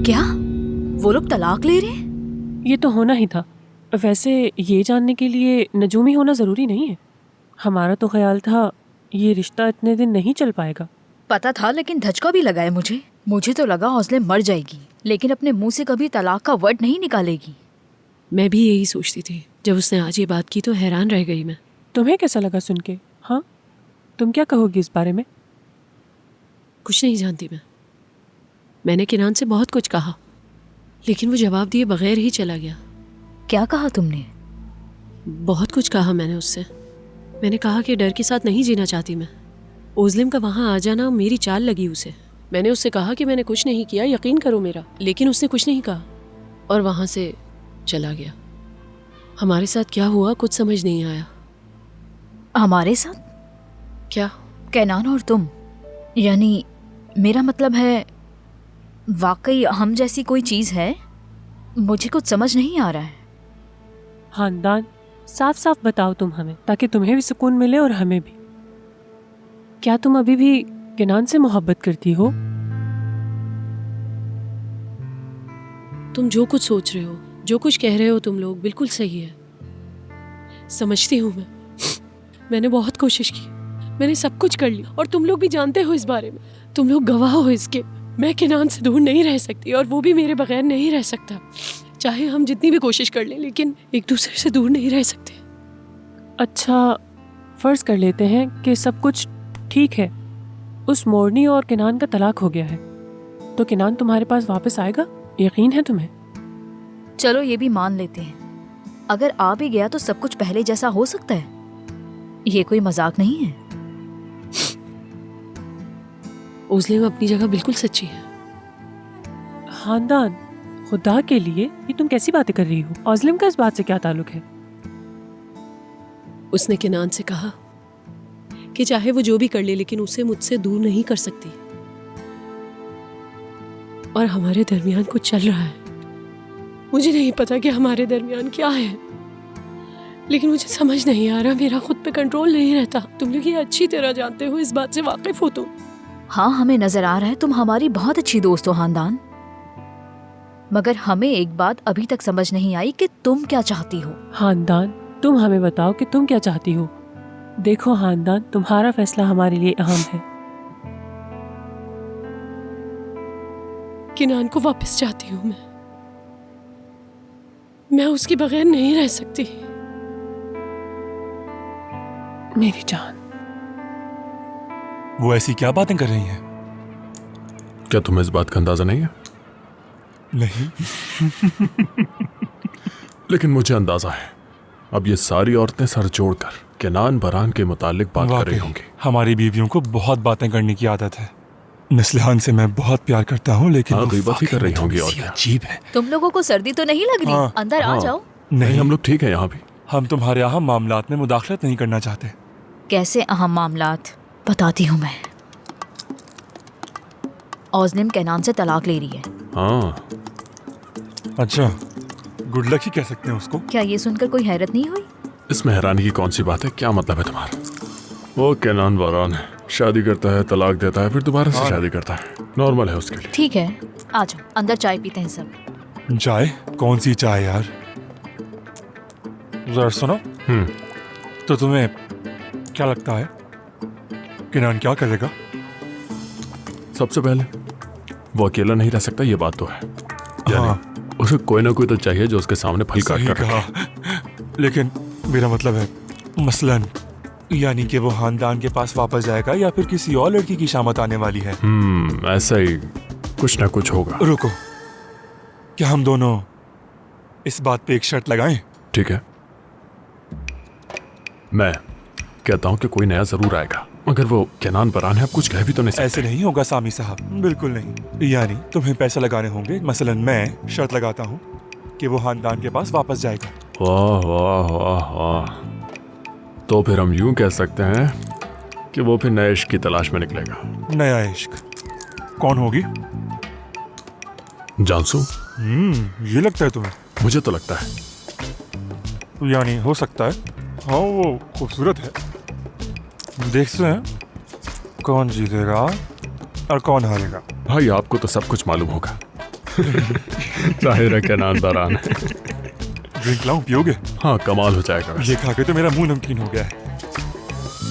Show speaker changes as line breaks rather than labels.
क्या? वो लोग तलाक ले रहे हैं?
ये तो होना ही था। वैसे ये जानने के लिए नजूमी होना ज़रूरी नहीं है। हमारा तो ख्याल था ये रिश्ता इतने दिन नहीं चल पाएगा।
पता था, लेकिन धचका भी लगा है मुझे तो लगा हौसले मर जाएगी, लेकिन अपने मुंह से कभी तलाक का वर्ड नहीं निकालेगी।
मैं भी यही सोचती थी। जब उसने आज ये बात की तो हैरान रह गई मैं।
तुम्हें कैसा लगा सुन के? हाँ, तुम क्या कहोगी इस बारे में?
कुछ नहीं जानती मैंने किनान से बहुत कुछ कहा, लेकिन वो जवाब दिए बगैर ही चला गया।
क्या कहा तुमने?
बहुत कुछ कहा मैंने उससे। मैंने कहा कि डर के साथ नहीं जीना चाहती मैं। ओज़लिम का वहाँ आ जाना मेरी चाल लगी उसे। मैंने उससे कहा कि मैंने कुछ नहीं किया, यकीन करो मेरा, लेकिन उसने कुछ नहीं कहा और वहाँ से चला गया। हमारे साथ क्या हुआ कुछ समझ नहीं आया।
हमारे साथ?
क्या?
कैनान और तुम? यानी मेरा मतलब है, वाकई हम जैसी कोई चीज़ है? मुझे कुछ समझ नहीं आ रहा है।
खानदान, साफ साफ बताओ तुम हमें, ताकि तुम्हें भी सुकून मिले और हमें भी। क्या तुम अभी भी किनान से मोहब्बत करती हो?
तुम जो कुछ सोच रहे हो, जो कुछ कह रहे हो तुम लोग, बिल्कुल सही है। समझती हूँ मैंने बहुत कोशिश की, मैंने सब कुछ कर लिया और तुम लोग भी जानते हो इस बारे में। तुम लोग गवाह हो इसके। मैं किनान से दूर नहीं रह सकती और वो भी मेरे बगैर नहीं रह सकता। चाहे हम जितनी भी कोशिश कर लें, लेकिन एक दूसरे से दूर नहीं रह सकते।
अच्छा, फर्ज कर लेते हैं कि सब कुछ ठीक है, उस मोरनी और किनान का तलाक हो गया है, तो किनान तुम्हारे पास वापस आएगा? यकीन है तुम्हें?
चलो ये भी मान लेते हैं, अगर आ भी गया तो सब कुछ पहले जैसा हो सकता है। ये कोई मजाक नहीं है।
ओज़लिम अपनी जगह बिल्कुल सच्ची है।
खानदान, खुदा के लिए ये तुम कैसी बातें कर रही हो? ओज़लिम का इस बात से क्या ताल्लुक है?
उसने किनान से कहा कि चाहे वो जो भी कर ले, लेकिन उसे मुझसे दूर नहीं कर सकती। और हमारे दरमियान कुछ चल रहा है। मुझे नहीं पता कि हमारे दरमियान क्या है, लेकिन मुझे समझ नहीं आ रहा। मेरा खुद पे कंट्रोल नहीं रहता। तुम लोग ये अच्छी तरह जानते हो, इस बात से वाकिफ हो तुम।
हाँ, हमें नजर आ रहा है तुम हमारी बहुत अच्छी दोस्त हो खानदान, मगर हमें एक बात अभी तक समझ नहीं आई कि तुम क्या चाहती हो।
खानदान, तुम हमें बताओ कि तुम क्या चाहती हो। देखो खानदान, तुम्हारा फैसला हमारे लिए अहम है।
किनान को वापस चाहती हूँ मैं उसके बगैर नहीं रह सकती।
मेरी जान।
वो ऐसी क्या बातें कर रही हैं?
क्या तुम्हें इस बात का अंदाजा नहीं है?
नहीं।
लेकिन मुझे अंदाजा है। अब ये सारी औरतें सर जोड़कर किनान बरान के मुतालिक बात कर रही होंगी।
हमारी बीवियों को बहुत बातें करने की आदत है। नस्लिहान से मैं बहुत प्यार करता हूँ, लेकिन
हाँ, गीबत ही कर रही होंगी। और क्या
अजीब है।
तुम लोगों को सर्दी तो नहीं लग रही?
हाँ,
अंदर आ जाओ।
नहीं, हम लोग ठीक है यहाँ भी।
हम तुम्हारे यहाँ मामलात में मुदाखलत नहीं करना चाहते।
कैसे अहम मामलात? बताती हूँ मैं। ओज़लिम कैनान से तलाक ले रही है।
हाँ।
अच्छा, गुड लक ही कह सकते हैं उसको।
क्या ये सुनकर कोई हैरत नहीं हुई?
इसमें हैरानी की कौन सी बात है? क्या मतलब है तुम्हारा? वो किनान बरान है, शादी करता है, तलाक देता है, फिर दोबारा से शादी करता है। नॉर्मल है उसके लिए।
ठीक है, आ जाओ, अंदर चाय पीते हैं सब।
चाय? कौन सी चाय यार? जरा सुनो। तो तुम्हें क्या लगता है किनान क्या करेगा?
सबसे पहले वो अकेला नहीं रह सकता, ये बात तो है। यानी उसे कोई ना कोई तो चाहिए जो उसके सामने फल काट कर रखे।
लेकिन मेरा मतलब है, मसलन यानी कि वो खानदान के पास वापस जाएगा या फिर किसी और लड़की की शामत आने वाली है।
ऐसा ही कुछ ना कुछ होगा।
रुको, क्या हम दोनों इस बात पे एक शर्त लगाएं?
ठीक है, मैं कहता हूँ कि कोई नया जरूर आएगा, मगर वो किनान बरान है, आप कुछ कह भी तो नहीं सकते।
ऐसे नहीं होगा सामी साहब, बिल्कुल नहीं। यानी तुम्हें पैसे लगाने होंगे। मसलन मैं शर्त लगाता हूँ कि वो खानदान के पास वापस जाएगा।
वाह वाह वाह वाह। तो फिर हम यूं कह सकते हैं कि वो फिर नए इश्क की तलाश में निकलेगा।
नया इश्क? कौन होगी?
जानसू?
ये लगता है तुम्हें?
मुझे तो लगता है।
यानी हो सकता है। हाँ, वो खूबसूरत है। देखते हैं कौन जीतेगा और कौन हारेगा।
भाई, आपको तो सब कुछ मालूम होगा। जाहिर है केनान बारान है।
ड्रिंक लाऊं, पियोगे?
हाँ, कमाल हो जाएगा।
ये खा के तो मेरा मुंह नमकीन हो गया है।